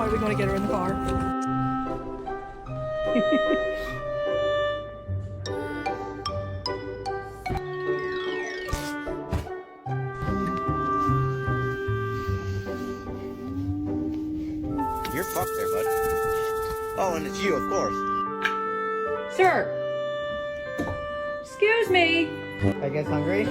How are we going to get her in the car? You're fucked there, bud. Oh, and it's you, of course. Sir! Excuse me! Are you guys hungry?